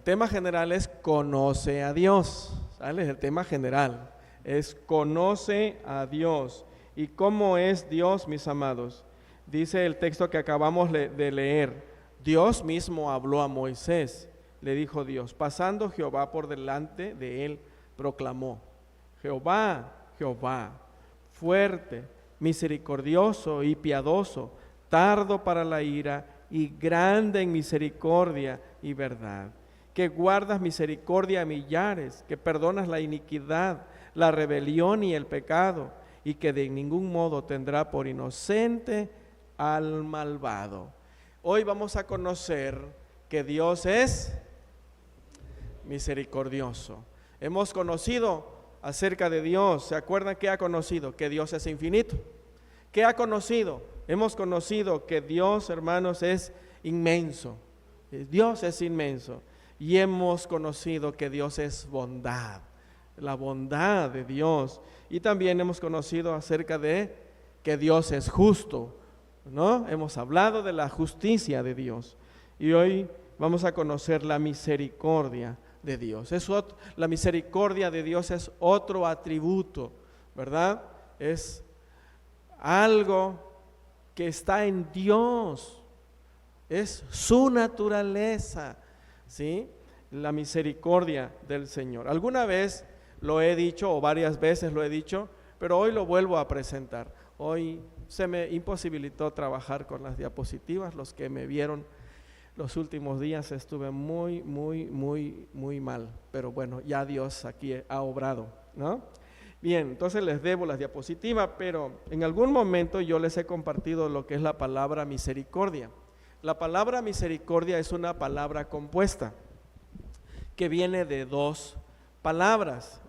tema general es conoce a Dios, ¿sale? El tema general es conoce a Dios. ¿Y cómo es Dios, mis amados? Dice el texto que acabamos de leer, Dios mismo habló a Moisés, le dijo Dios, pasando Jehová por delante de él, proclamó, Jehová, Jehová, fuerte, misericordioso y piadoso, tardo para la ira y grande en misericordia y verdad, que guardas misericordia a millares, que perdonas la iniquidad, la rebelión y el pecado, y que de ningún modo tendrá por inocente al malvado. Hoy vamos a conocer que Dios es misericordioso. Hemos conocido acerca de Dios. ¿Se acuerdan qué ha conocido? Que Dios es infinito. ¿Qué ha conocido? Hemos conocido que Dios, hermanos, es inmenso. Dios es inmenso. Y hemos conocido que Dios es bondad, la bondad de Dios. Y también hemos conocido acerca de que Dios es justo, ¿no? Hemos hablado de la justicia de Dios. Y hoy vamos a conocer la misericordia de Dios. La misericordia de Dios es otro atributo, ¿verdad? Es algo que está en Dios, es su naturaleza, ¿sí? La misericordia del Señor. Alguna vez lo he dicho o varias veces lo he dicho, pero hoy lo vuelvo a presentar. Hoy se me imposibilitó trabajar con las diapositivas. Los que me vieron los últimos días estuve muy mal, pero bueno, ya Dios aquí ha obrado, ¿no? Bien, entonces les debo las diapositivas, pero en algún momento yo les he compartido lo que es la palabra misericordia. La palabra misericordia es una palabra compuesta que viene de dos palabras,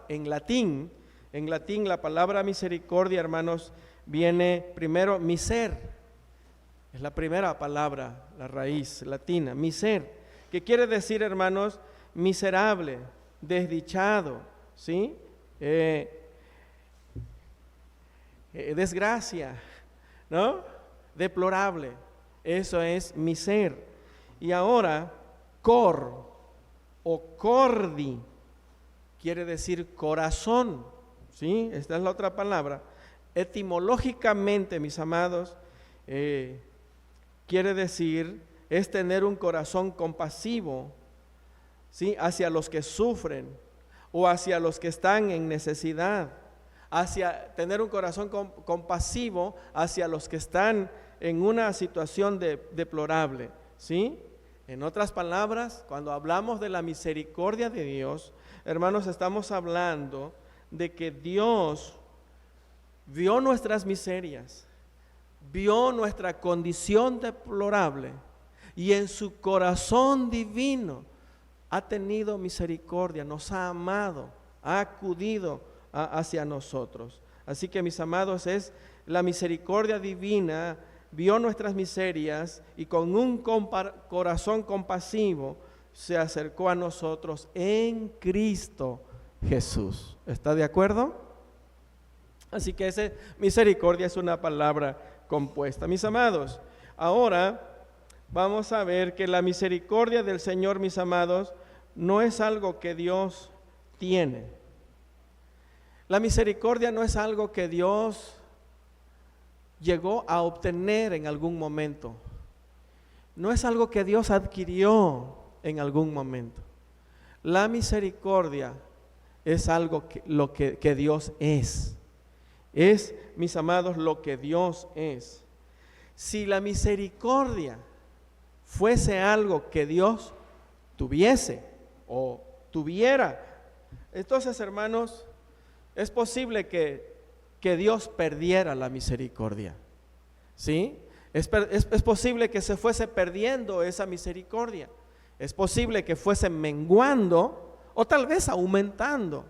En latín la palabra misericordia, hermanos, viene primero miser. Es la primera palabra, la raíz latina, miser, que quiere decir, hermanos, miserable, desdichado, ¿sí? Desgracia, ¿no? Deplorable, eso es miser. Y ahora, cor o cordi, quiere decir corazón, ¿sí? Esta es la otra palabra. Etimológicamente, mis amados, quiere decir, es tener un corazón compasivo, ¿sí? Hacia los que sufren o hacia los que están en necesidad, tener un corazón compasivo hacia los que están en una situación deplorable, ¿sí? En otras palabras, cuando hablamos de la misericordia de Dios, hermanos, estamos hablando de que Dios vio nuestras miserias, vio nuestra condición deplorable y en su corazón divino ha tenido misericordia, nos ha amado, ha acudido hacia nosotros. Así que, mis amados, es la misericordia divina, vio nuestras miserias y con un corazón compasivo se acercó a nosotros en Cristo Jesús. ¿Está de acuerdo? Así que misericordia es una palabra compuesta. Mis amados, ahora vamos a ver que la misericordia del Señor, mis amados, no es algo que Dios tiene. La misericordia no es algo que Dios llegó a obtener en algún momento. No es algo que Dios adquirió en algún momento. La misericordia es algo que Dios es. Es, mis amados, lo que Dios es. Si la misericordia fuese algo que Dios tuviese o tuviera, entonces, hermanos, es posible que Dios perdiera la misericordia, ¿sí? Es posible que se fuese perdiendo esa misericordia. Es posible que fuese menguando o tal vez aumentando,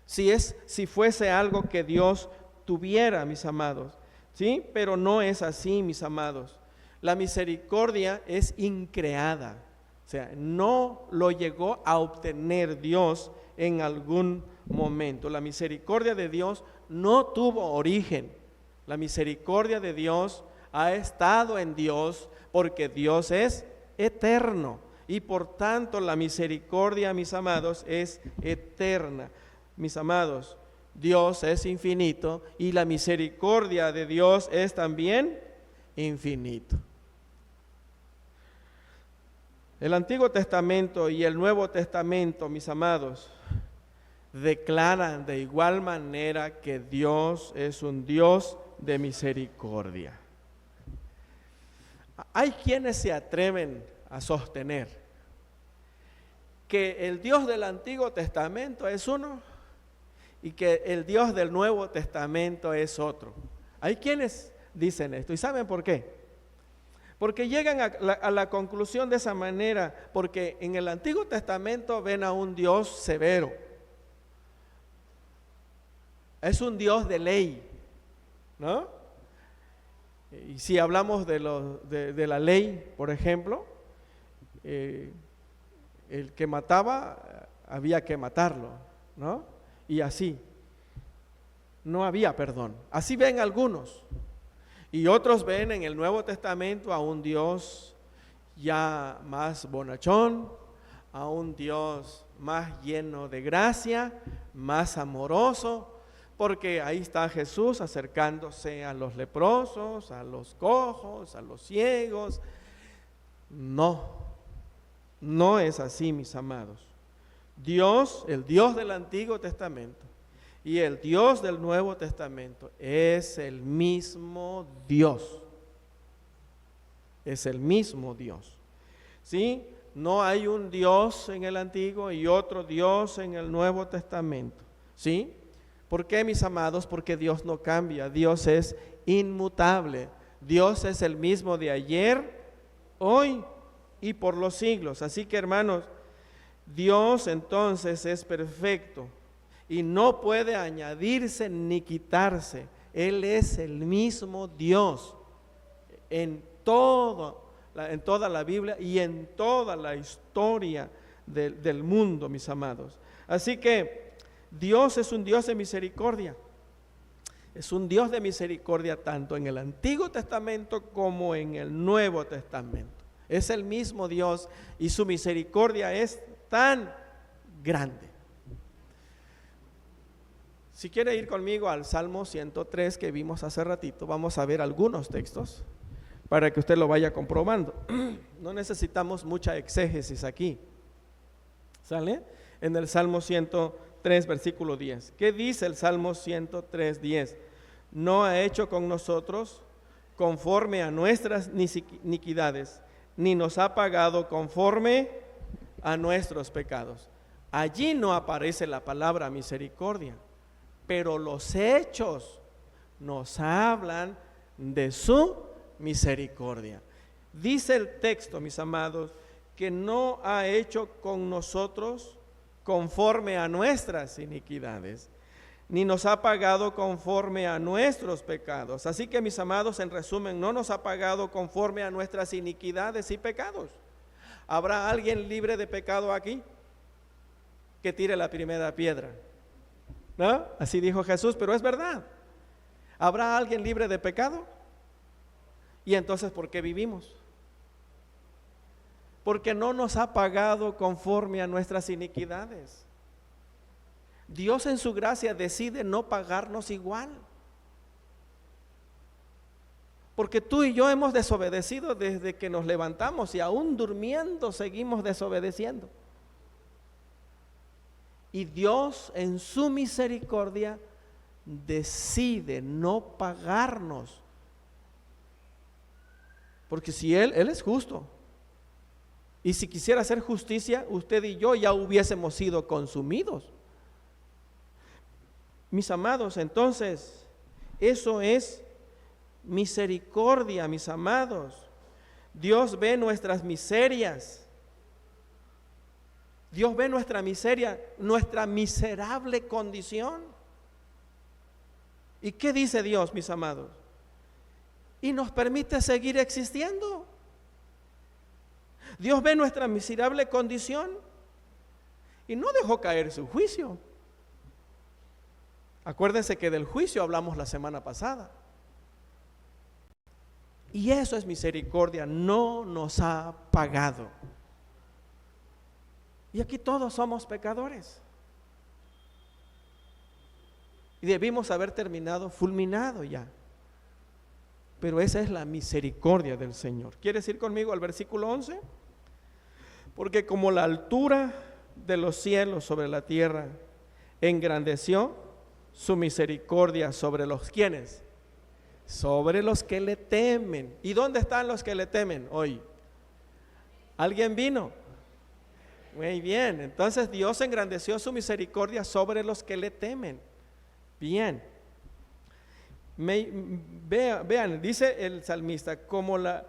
si fuese algo que Dios tuviera, mis amados, ¿sí? Pero no es así, mis amados. La misericordia es increada, o sea, no lo llegó a obtener Dios en algún momento. La misericordia de Dios no tuvo origen. La misericordia de Dios ha estado en Dios porque Dios es eterno y por tanto la misericordia, mis amados, es eterna. Mis amados, Dios es infinito y la misericordia de Dios es también infinito. El Antiguo Testamento y el Nuevo Testamento, mis amados, declaran de igual manera que Dios es un Dios de misericordia. Hay quienes se atreven a sostener que el Dios del Antiguo Testamento es uno y que el Dios del Nuevo Testamento es otro. Hay quienes dicen esto, ¿y saben por qué? Porque llegan a la conclusión de esa manera, porque en el Antiguo Testamento ven a un Dios severo. Es un Dios de ley, ¿no? Y si hablamos de la ley, por ejemplo, el que mataba, había que matarlo, ¿no? Y así, no había perdón. Así ven algunos. Y otros ven en el Nuevo Testamento a un Dios ya más bonachón, a un Dios más lleno de gracia, más amoroso, porque ahí está Jesús acercándose a los leprosos, a los cojos, a los ciegos. No, no es así, mis amados. Dios, el Dios del Antiguo Testamento y el Dios del Nuevo Testamento es el mismo Dios. Es el mismo Dios. ¿Sí? No hay un Dios en el Antiguo y otro Dios en el Nuevo Testamento. ¿Sí? ¿Por qué, mis amados? Porque Dios no cambia, Dios es inmutable, Dios es el mismo de ayer, hoy y por los siglos. Así que, hermanos, Dios entonces es perfecto y no puede añadirse ni quitarse. Él es el mismo Dios en toda la Biblia y en toda la historia del mundo, mis amados. Así que Dios es un Dios de misericordia. Es un Dios de misericordia tanto en el Antiguo Testamento como en el Nuevo Testamento. Es el mismo Dios y su misericordia es tan grande. Si quiere ir conmigo al Salmo 103 que vimos hace ratito, vamos a ver algunos textos para que usted lo vaya comprobando. No necesitamos mucha exégesis aquí. ¿Sale? En el Salmo 103, versículo 10. ¿Qué dice el Salmo 103, 10? No ha hecho con nosotros conforme a nuestras iniquidades, ni nos ha pagado conforme a nuestros pecados. Allí no aparece la palabra misericordia, pero los hechos nos hablan de su misericordia. Dice el texto, mis amados, que no ha hecho con nosotros conforme a nuestras iniquidades, ni nos ha pagado conforme a nuestros pecados. Así que, mis amados, en resumen, no nos ha pagado conforme a nuestras iniquidades y pecados. ¿Habrá alguien libre de pecado aquí? Que tire la primera piedra, ¿no? Así dijo Jesús, pero es verdad. ¿Habrá alguien libre de pecado? ¿Y entonces por qué vivimos? Porque no nos ha pagado conforme a nuestras iniquidades. Dios en su gracia decide no pagarnos igual. Porque tú y yo hemos desobedecido desde que nos levantamos y aún durmiendo seguimos desobedeciendo. Y Dios en su misericordia decide no pagarnos. Porque si Él es justo. Y si quisiera hacer justicia, usted y yo ya hubiésemos sido consumidos. Mis amados, entonces, eso es misericordia, mis amados. Dios ve nuestras miserias. Dios ve nuestra miseria, nuestra miserable condición. ¿Y qué dice Dios, mis amados? Y nos permite seguir existiendo. Dios ve nuestra miserable condición y no dejó caer su juicio. Acuérdense que del juicio hablamos la semana pasada. Y eso es misericordia, no nos ha pagado. Y aquí todos somos pecadores. Y debimos haber terminado fulminado ya. Pero esa es la misericordia del Señor. ¿Quieres ir conmigo al versículo 11? Porque como la altura de los cielos sobre la tierra engrandeció su misericordia sobre los ¿quiénes? Sobre los que le temen. ¿Y dónde están los que le temen hoy? ¿Alguien vino? Muy bien, entonces Dios engrandeció su misericordia sobre los que le temen. Bien. Vean, dice el salmista, como la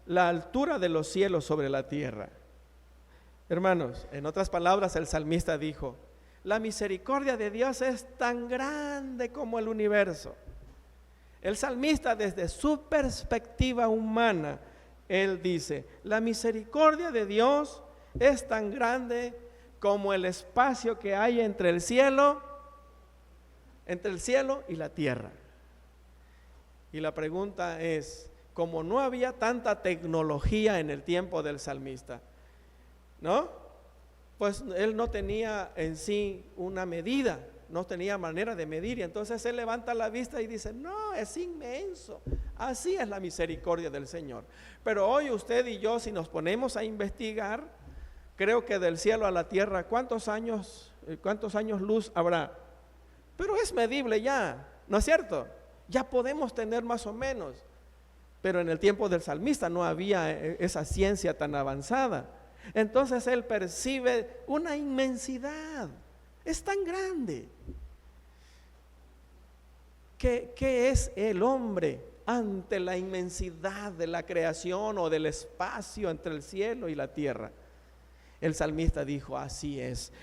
altura de los cielos sobre la tierra. Hermanos, en otras palabras, el salmista dijo, la misericordia de Dios es tan grande como el universo. El salmista, desde su perspectiva humana, él dice, la misericordia de Dios es tan grande como el espacio que hay entre el cielo y la tierra. Y la pregunta es, como no había tanta tecnología en el tiempo del salmista, ¿no? Pues él no tenía en sí una medida, no tenía manera de medir, y entonces él levanta la vista y dice, no, es inmenso. Así es la misericordia del Señor. Pero hoy usted y yo, si nos ponemos a investigar, creo que del cielo a la tierra, ¿cuántos años luz habrá? Pero es medible ya, ¿no es cierto? Ya podemos tener más o menos, pero en el tiempo del salmista no había esa ciencia tan avanzada. Entonces él percibe una inmensidad, es tan grande. ¿Qué es el hombre ante la inmensidad de la creación o del espacio entre el cielo y la tierra? El salmista dijo, así es.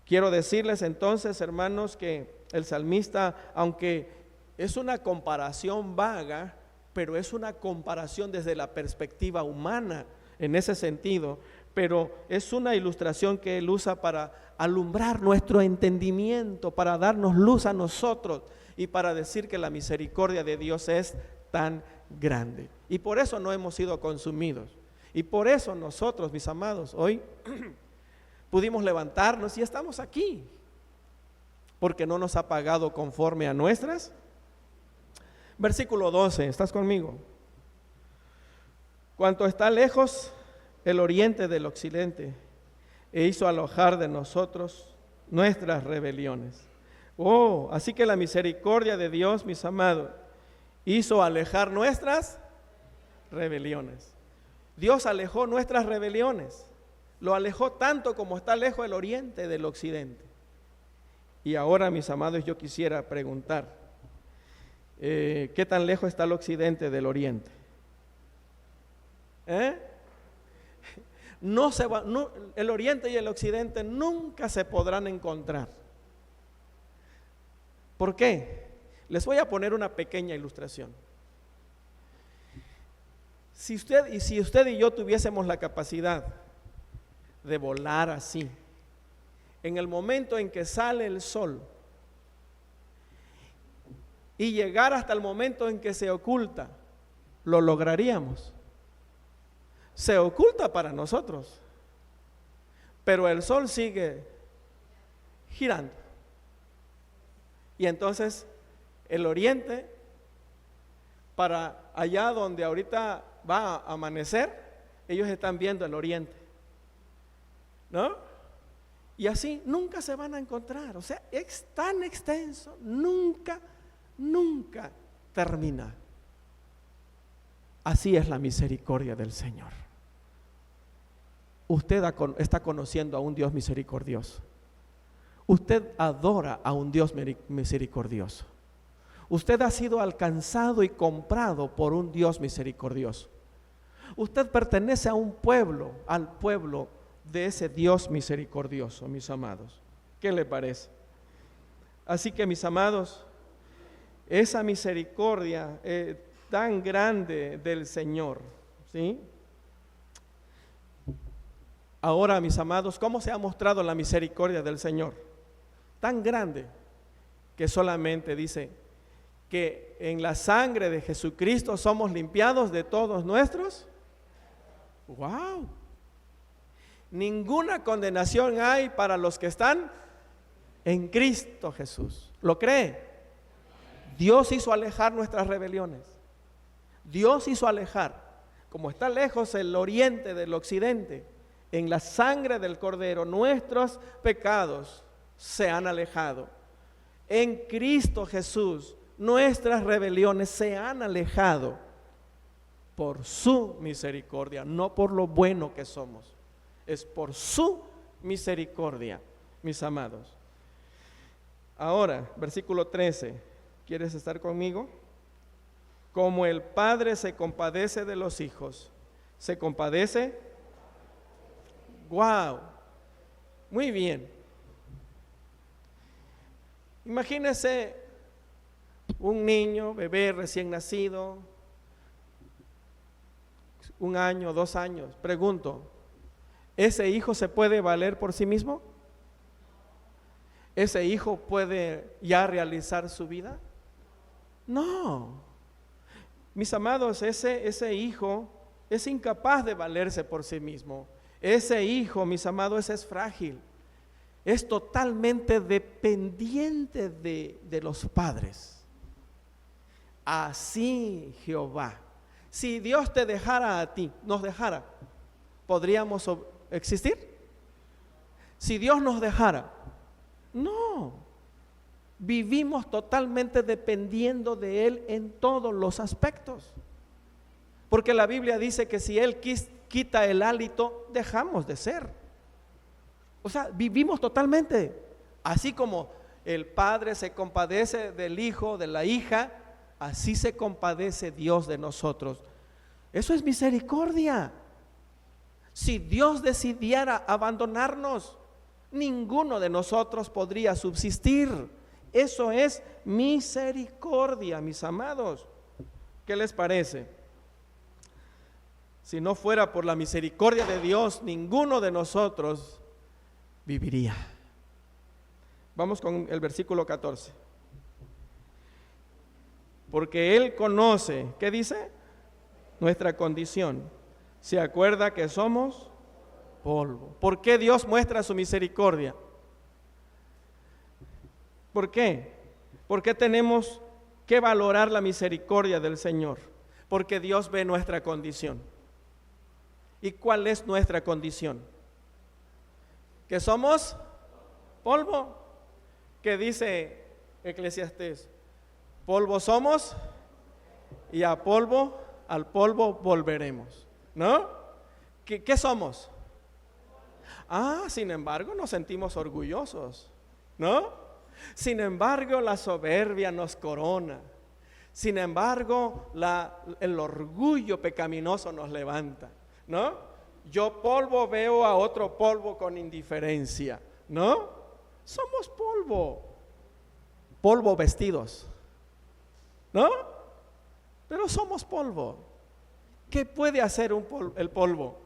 Quiero decirles entonces, hermanos, que el salmista, aunque es una comparación vaga, pero es una comparación desde la perspectiva humana en ese sentido, pero es una ilustración que él usa para alumbrar nuestro entendimiento, para darnos luz a nosotros y para decir que la misericordia de Dios es tan grande. Y por eso no hemos sido consumidos. Y por eso nosotros, mis amados, hoy pudimos levantarnos y estamos aquí, porque no nos ha pagado conforme a nuestras. Versículo 12, ¿estás conmigo? Cuanto está lejos el oriente del occidente, e hizo alojar de nosotros nuestras rebeliones. Oh, así que la misericordia de Dios, mis amados, hizo alejar nuestras rebeliones. Dios alejó nuestras rebeliones, lo alejó tanto como está lejos el oriente del occidente. Y ahora, mis amados, yo quisiera preguntar, ¿qué tan lejos está el occidente del oriente? El oriente y el occidente nunca se podrán encontrar. ¿Por qué? Les voy a poner una pequeña ilustración. Si usted y yo tuviésemos la capacidad de volar así, en el momento en que sale el sol y llegar hasta el momento en que se oculta, ¿lo lograríamos? Se oculta para nosotros, pero el sol sigue girando. Y entonces el oriente, para allá donde ahorita va a amanecer, ellos están viendo el oriente, ¿no? Y así nunca se van a encontrar. O sea, es tan extenso, nunca termina. Así es la misericordia del Señor. Usted está conociendo a un Dios misericordioso. Usted adora a un Dios misericordioso. Usted ha sido alcanzado y comprado por un Dios misericordioso. Usted pertenece a un pueblo, al pueblo de ese Dios misericordioso, mis amados. ¿Qué le parece? Así que, mis amados, esa misericordia tan grande del Señor, ¿sí? Ahora, mis amados, ¿cómo se ha mostrado la misericordia del Señor? Tan grande que solamente dice que en la sangre de Jesucristo somos limpiados de todos nuestros. ¡Wow! ninguna condenación hay para los que están en Cristo Jesús. ¿Lo cree? Dios hizo alejar nuestras rebeliones. Dios hizo alejar, como está lejos el oriente del occidente, en la sangre del Cordero nuestros pecados se han alejado. En Cristo Jesús nuestras rebeliones se han alejado por su misericordia, no por lo bueno que somos. Es por su misericordia, mis amados. Ahora, versículo 13, ¿quieres estar conmigo? Como el Padre se compadece de los hijos, se compadece. ¡Wow! Muy bien. Imagínese un niño, bebé recién nacido, 1 año, 2 años. Pregunto, ¿ese hijo se puede valer por sí mismo? ¿Ese hijo puede ya realizar su vida? No. Mis amados, ese hijo es incapaz de valerse por sí mismo. Ese hijo, mis amados, es frágil. Es totalmente dependiente de los padres. Así Jehová. Si Dios te dejara a ti, nos dejara, ¿podríamos existir? Si Dios nos dejara, no. Vivimos totalmente dependiendo de Él en todos los aspectos. Porque la Biblia dice que si Él quita el hálito, dejamos de ser. O sea, vivimos totalmente. Así como el padre se compadece del hijo, de la hija, así se compadece Dios de nosotros. Eso es misericordia. Si Dios decidiera abandonarnos, ninguno de nosotros podría subsistir. Eso es misericordia, mis amados. ¿Qué les parece? Si no fuera por la misericordia de Dios, ninguno de nosotros viviría. Vamos con el versículo 14. Porque Él conoce, ¿qué dice? Nuestra condición. Se acuerda que somos polvo. ¿Por qué Dios muestra su misericordia? ¿Por qué? Porque tenemos que valorar la misericordia del Señor. Porque Dios ve nuestra condición. ¿Y cuál es nuestra condición? Que somos polvo. Que dice Eclesiastés, polvo somos y al polvo volveremos, ¿no? ¿Qué somos? Sin embargo nos sentimos orgullosos, ¿no? Sin embargo la soberbia nos corona. Sin embargo el orgullo pecaminoso nos levanta, ¿no? Yo polvo veo a otro polvo con indiferencia, ¿no? Somos polvo vestidos, ¿no? Pero somos polvo. ¿Qué puede hacer el polvo?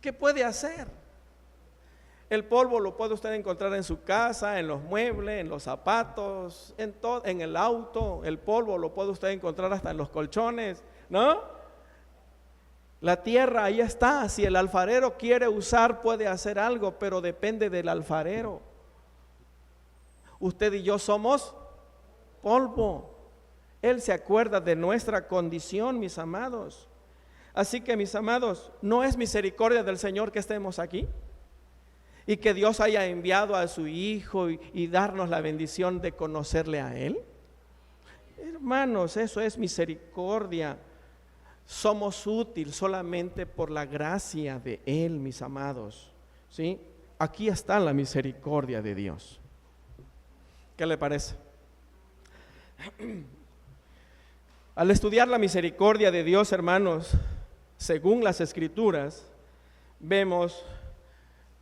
¿Qué puede hacer? El polvo lo puede usted encontrar en su casa, en los muebles, en los zapatos, en el auto. El polvo lo puede usted encontrar hasta en los colchones, ¿no? La tierra ahí está. Si el alfarero quiere usar, puede hacer algo, pero depende del alfarero. Usted y yo somos polvo. Él se acuerda de nuestra condición, mis amados. Así que, mis amados, ¿no es misericordia del Señor que estemos aquí? Y que Dios haya enviado a su Hijo y darnos la bendición de conocerle a Él. Hermanos, eso es misericordia. Somos útiles solamente por la gracia de Él, mis amados, ¿sí? Aquí está la misericordia de Dios. ¿Qué le parece? Al estudiar la misericordia de Dios, hermanos, según las Escrituras, vemos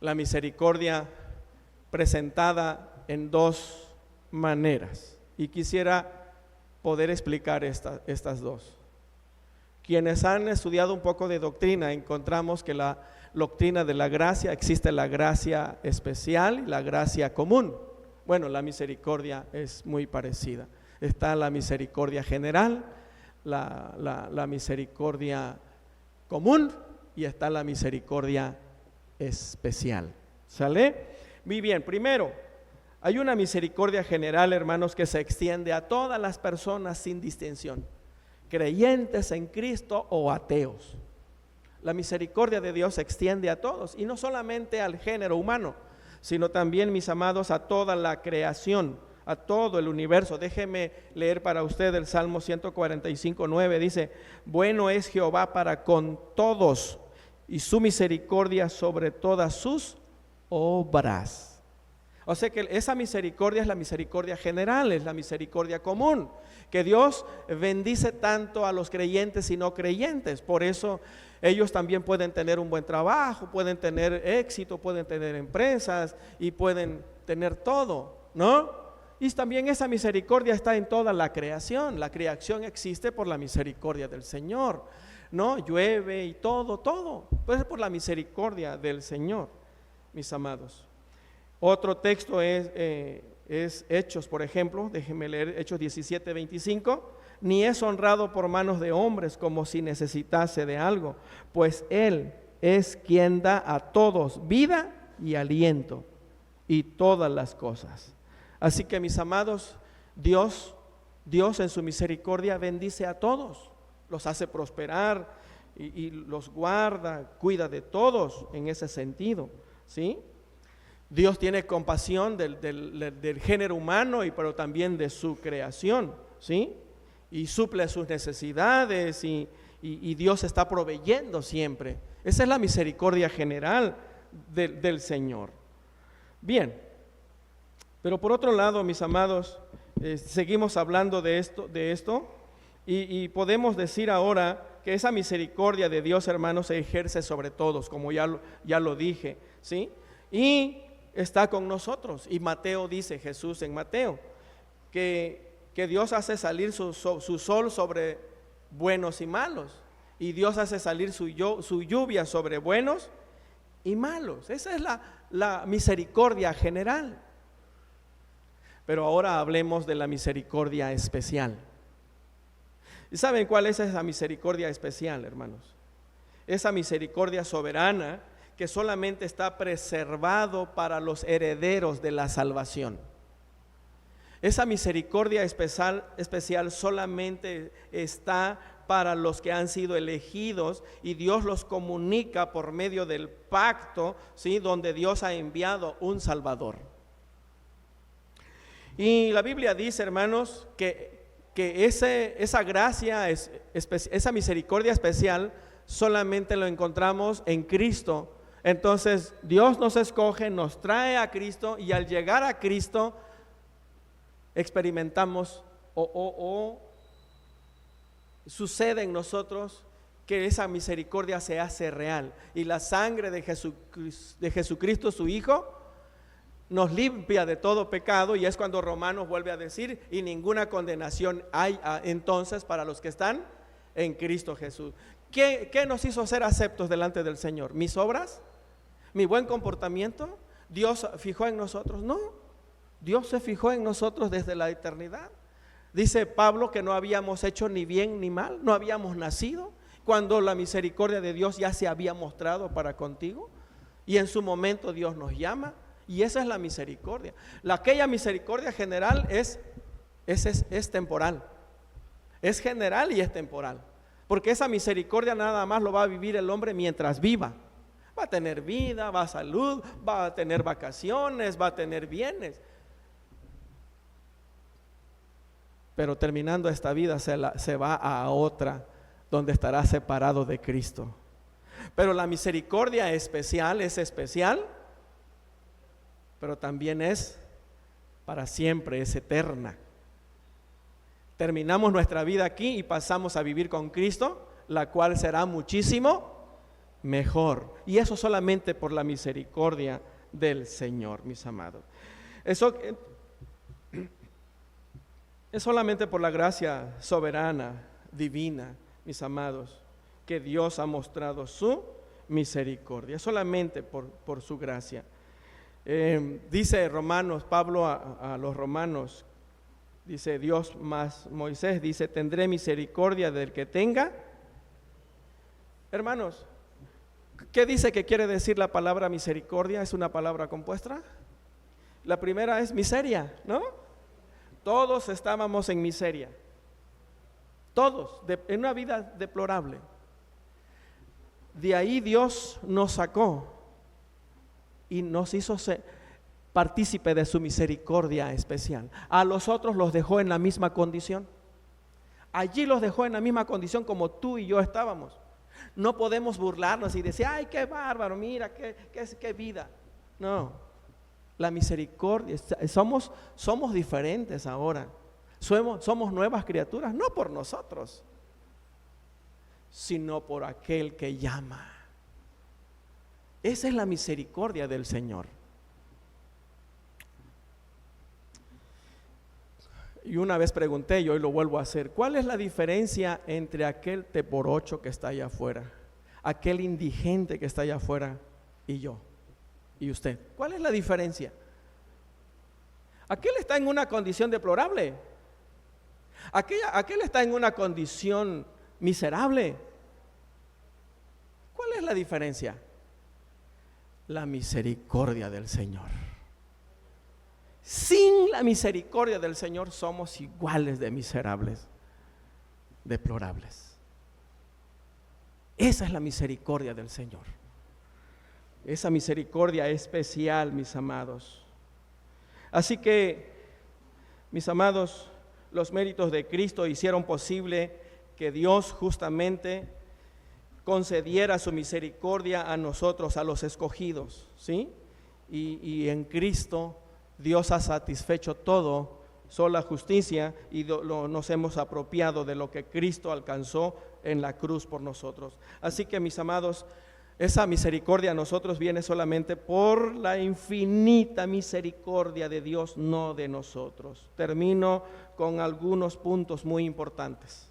la misericordia presentada en 2 maneras. Y quisiera poder explicar estas 2. Quienes han estudiado un poco de doctrina, encontramos que la doctrina de la gracia, existe la gracia especial y la gracia común. Bueno, la misericordia es muy parecida. Está la misericordia general, la misericordia común y está la misericordia especial. ¿Sale? Muy bien, primero, hay una misericordia general, hermanos, que se extiende a todas las personas sin distinción, creyentes en Cristo o ateos. La misericordia de Dios se extiende a todos, y no solamente al género humano, sino también, mis amados, a toda la creación, a todo el universo. Déjeme leer para usted el Salmo 145:9, dice: bueno es Jehová para con todos, y su misericordia sobre todas sus obras. O sea que esa misericordia es la misericordia general, es la misericordia común, que Dios bendice tanto a los creyentes y no creyentes. Por eso ellos también pueden tener un buen trabajo, pueden tener éxito, pueden tener empresas y pueden tener todo, ¿no? Y también esa misericordia está en toda la creación. La creación existe por la misericordia del Señor, ¿no? Llueve y todo, pues es por la misericordia del Señor, mis amados. Otro texto es Hechos, por ejemplo, déjenme leer Hechos 17:25. Ni es honrado por manos de hombres como si necesitase de algo, pues Él es quien da a todos vida y aliento y todas las cosas. Así que, mis amados, Dios en su misericordia bendice a todos, los hace prosperar y los guarda, cuida de todos en ese sentido, ¿sí? Dios tiene compasión del género humano, pero también de su creación, ¿sí? Y suple sus necesidades y Dios está proveyendo siempre. Esa es la misericordia general del Señor. Bien, pero por otro lado, mis amados, seguimos hablando de esto y podemos decir ahora que esa misericordia de Dios, hermanos, se ejerce sobre todos, como ya lo dije, ¿sí? Y está con nosotros. Y Mateo dice, Jesús en Mateo, que Dios hace salir su sol sobre buenos y malos, y Dios hace salir su lluvia sobre buenos y malos. Esa es la misericordia general. Pero ahora hablemos de la misericordia especial. ¿Y saben cuál es esa misericordia especial, hermanos? Esa misericordia soberana que solamente está preservado para los herederos de la salvación. Esa misericordia especial solamente está para los que han sido elegidos, y Dios los comunica por medio del pacto, ¿sí? Donde Dios ha enviado un Salvador. Y la Biblia dice, hermanos, que esa gracia, esa misericordia especial, solamente lo encontramos en Cristo. Entonces Dios nos escoge, nos trae a Cristo, y al llegar a Cristo experimentamos o sucede en nosotros que esa misericordia se hace real, y la sangre de Jesucristo, su Hijo, nos limpia de todo pecado. Y es cuando Romanos vuelve a decir: y ninguna condenación hay entonces para los que están en Cristo Jesús. ¿Qué nos hizo ser aceptos delante del Señor? ¿Mis obras? ¿Mi buen comportamiento? ¿Dios fijó en nosotros? No, Dios se fijó en nosotros desde la eternidad. Dice Pablo que no habíamos hecho ni bien ni mal, no habíamos nacido, cuando la misericordia de Dios ya se había mostrado para contigo, y en su momento Dios nos llama. Y esa es la misericordia. Aquella misericordia general es temporal, es general y es temporal, porque esa misericordia nada más lo va a vivir el hombre mientras viva. Va a tener vida, va a salud, va a tener vacaciones, va a tener bienes, pero terminando esta vida se va a otra, donde estará separado de Cristo. Pero la misericordia especial es especial, pero también es para siempre, es eterna. Terminamos nuestra vida aquí y pasamos a vivir con Cristo, la cual será muchísimo mejor. Y eso solamente por la misericordia del Señor, mis amados. Eso es solamente por la gracia soberana, divina, mis amados, que Dios ha mostrado su misericordia, solamente por su gracia. Dice Romanos, Pablo a los romanos, dice Dios más Moisés, dice: tendré misericordia del que tenga. Hermanos, ¿Qué dice que quiere decir la palabra misericordia? ¿Es una palabra compuesta? La primera es miseria, ¿no? Todos estábamos en miseria. Todos, en una vida deplorable. De ahí Dios nos sacó y nos hizo partícipe de su misericordia especial. A los otros los dejó en la misma condición. Allí los dejó en la misma condición como tú y yo estábamos. No podemos burlarnos y decir, ay, qué bárbaro, mira, qué vida. No, la misericordia, somos diferentes ahora. Somos nuevas criaturas, no por nosotros, sino por aquel que llama. Esa es la misericordia del Señor. Y una vez pregunté, y hoy lo vuelvo a hacer, ¿cuál es la diferencia entre aquel teporocho que está allá afuera, aquel indigente que está allá afuera, y yo, y usted? ¿Cuál es la diferencia? Aquel está en una condición deplorable, aquel está en una condición miserable. ¿Cuál es la diferencia? La misericordia del Señor. Sin la misericordia del Señor somos iguales de miserables, deplorables. Esa es la misericordia del Señor. Esa misericordia especial, mis amados. Así que, mis amados, los méritos de Cristo hicieron posible que Dios justamente concediera su misericordia a nosotros, a los escogidos, ¿sí? Y en Cristo Dios ha satisfecho todo, sola justicia, y nos hemos apropiado de lo que Cristo alcanzó en la cruz por nosotros. Así que, mis amados, esa misericordia a nosotros viene solamente por la infinita misericordia de Dios, no de nosotros. Termino con algunos puntos muy importantes.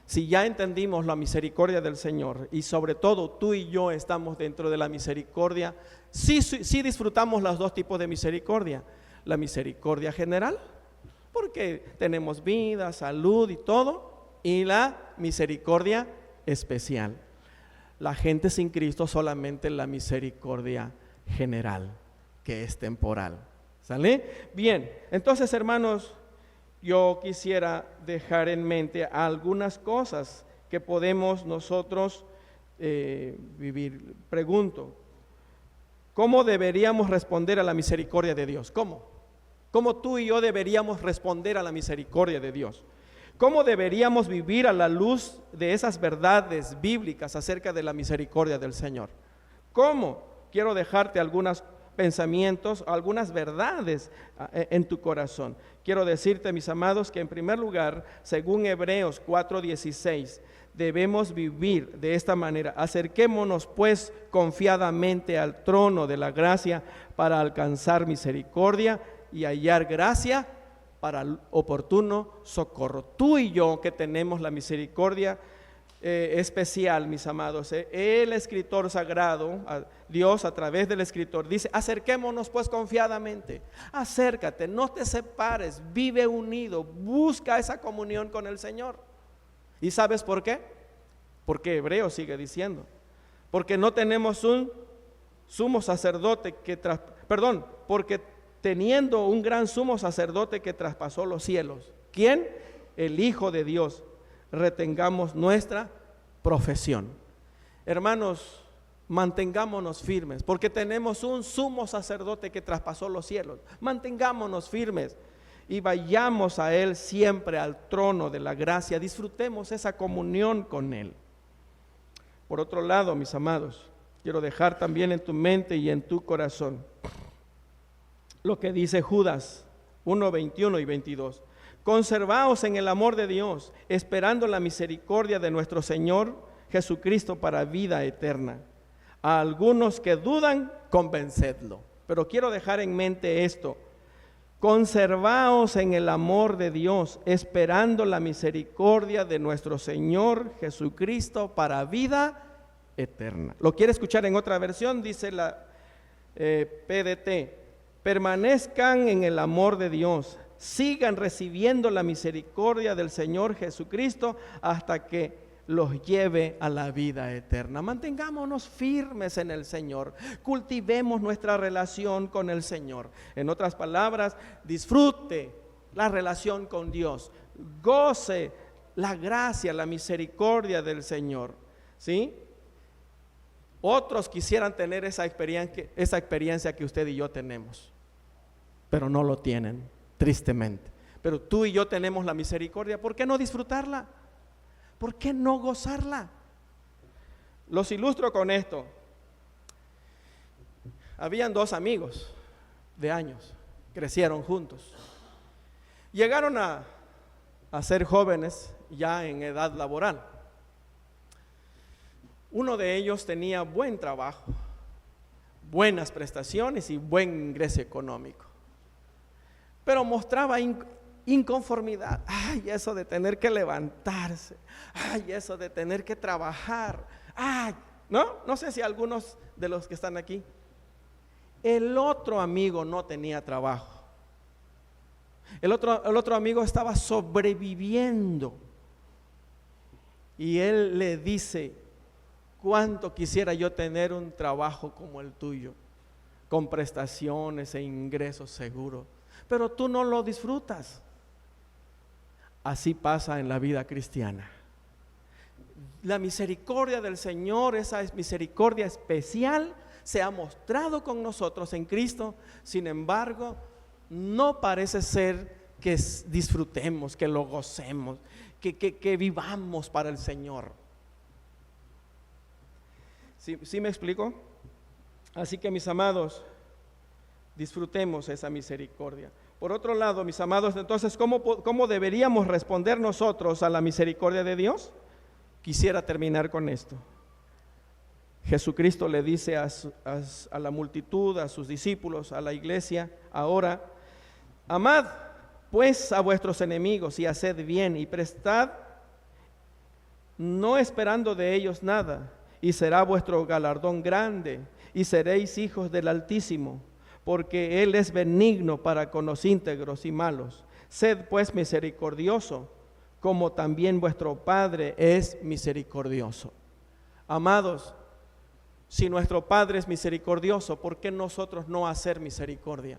Si ya entendimos la misericordia del Señor, y sobre todo tú y yo estamos dentro de la misericordia, sí disfrutamos los dos tipos de misericordia. La misericordia general, porque tenemos vida, salud y todo, y la misericordia especial. La gente sin Cristo solamente la misericordia general, que es temporal. ¿Sale? Bien, entonces, hermanos, yo quisiera dejar en mente algunas cosas que podemos nosotros vivir. Pregunto, ¿cómo deberíamos responder a la misericordia de Dios? ¿Cómo tú y yo deberíamos responder a la misericordia de Dios? ¿Cómo deberíamos vivir a la luz de esas verdades bíblicas acerca de la misericordia del Señor? ¿Cómo? Quiero dejarte algunos pensamientos, algunas verdades en tu corazón. Quiero decirte, mis amados, que en primer lugar, según Hebreos 4:16, debemos vivir de esta manera. Acerquémonos pues confiadamente al trono de la gracia para alcanzar misericordia y hallar gracia para el oportuno socorro. Tú y yo, que tenemos la misericordia especial, mis amados, el escritor sagrado, Dios a través del escritor dice: acerquémonos pues confiadamente. Acércate, no te separes, vive unido, busca esa comunión con el Señor. ¿Y sabes por qué? Porque Hebreos sigue diciendo, porque no tenemos un sumo sacerdote porque teniendo un gran sumo sacerdote que traspasó los cielos. ¿Quién? El Hijo de Dios. Retengamos nuestra profesión. Hermanos, mantengámonos firmes, porque tenemos un sumo sacerdote que traspasó los cielos. Mantengámonos firmes y vayamos a Él siempre, al trono de la gracia. Disfrutemos esa comunión con Él. Por otro lado, mis amados, quiero dejar también en tu mente y en tu corazón lo que dice Judas 1:21 y 22. Conservaos en el amor de Dios, esperando la misericordia de nuestro Señor Jesucristo para vida eterna. A algunos que dudan, convencedlo. Pero quiero dejar en mente esto: conservaos en el amor de Dios, esperando la misericordia de nuestro Señor Jesucristo para vida eterna. ¿Lo quiere escuchar en otra versión? Dice la PDT: permanezcan en el amor de Dios, sigan recibiendo la misericordia del Señor Jesucristo hasta que los lleve a la vida eterna. Mantengámonos firmes en el Señor, cultivemos nuestra relación con el Señor. En otras palabras, disfrute la relación con Dios, goce la gracia, la misericordia del Señor, ¿sí? Otros quisieran tener esa experiencia que usted y yo tenemos, pero no lo tienen, tristemente. Pero tú y yo tenemos la misericordia. ¿Por qué no disfrutarla? ¿Por qué no gozarla? Los ilustro con esto. Habían dos amigos de años, crecieron juntos. Llegaron a ser jóvenes ya en edad laboral. Uno de ellos tenía buen trabajo, buenas prestaciones y buen ingreso económico, pero mostraba inconformidad. Ay, eso de tener que levantarse, ay, eso de tener que trabajar, ay, no sé si algunos de los que están aquí. El otro amigo no tenía trabajo. El otro amigo estaba sobreviviendo. Y él le dice: cuánto quisiera yo tener un trabajo como el tuyo, con prestaciones e ingresos seguros, pero tú no lo disfrutas. Así pasa en la vida cristiana. La misericordia del Señor, esa misericordia especial, se ha mostrado con nosotros en Cristo. Sin embargo, no parece ser que disfrutemos, que lo gocemos, que vivamos para el Señor. ¿Sí me explico? Así que, mis amados, disfrutemos esa misericordia. Por otro lado, mis amados, entonces, ¿cómo deberíamos responder nosotros a la misericordia de Dios? Quisiera terminar con esto. Jesucristo le dice a la multitud, a sus discípulos, a la iglesia, ahora: amad pues a vuestros enemigos y haced bien y prestad, no esperando de ellos nada, y será vuestro galardón grande, y seréis hijos del Altísimo, porque Él es benigno para con los íntegros y malos. Sed pues misericordioso, como también vuestro Padre es misericordioso. Amados, si nuestro Padre es misericordioso, ¿por qué nosotros no hacer misericordia?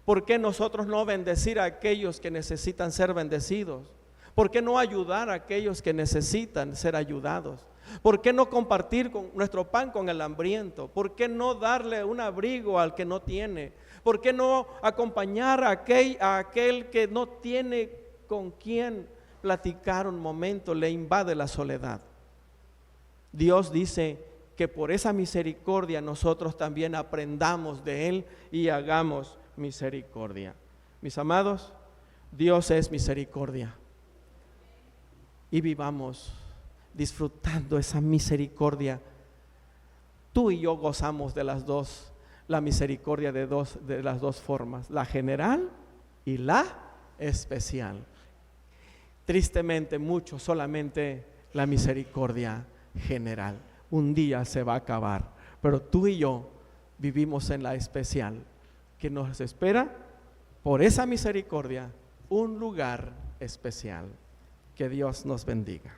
¿Por qué nosotros no bendecir a aquellos que necesitan ser bendecidos? ¿Por qué no ayudar a aquellos que necesitan ser ayudados? ¿Por qué no compartir nuestro pan con el hambriento? ¿Por qué no darle un abrigo al que no tiene? ¿Por qué no acompañar a aquel que no tiene con quien platicar un momento? Le invade la soledad. Dios dice que por esa misericordia nosotros también aprendamos de Él y hagamos misericordia. Mis amados, Dios es misericordia, y vivamos disfrutando esa misericordia. Tú y yo gozamos de las dos, la misericordia de las dos formas, la general y la especial. Tristemente, muchos solamente la misericordia general. Un día se va a acabar, pero tú y yo vivimos en la especial, que nos espera por esa misericordia un lugar especial. Que Dios nos bendiga.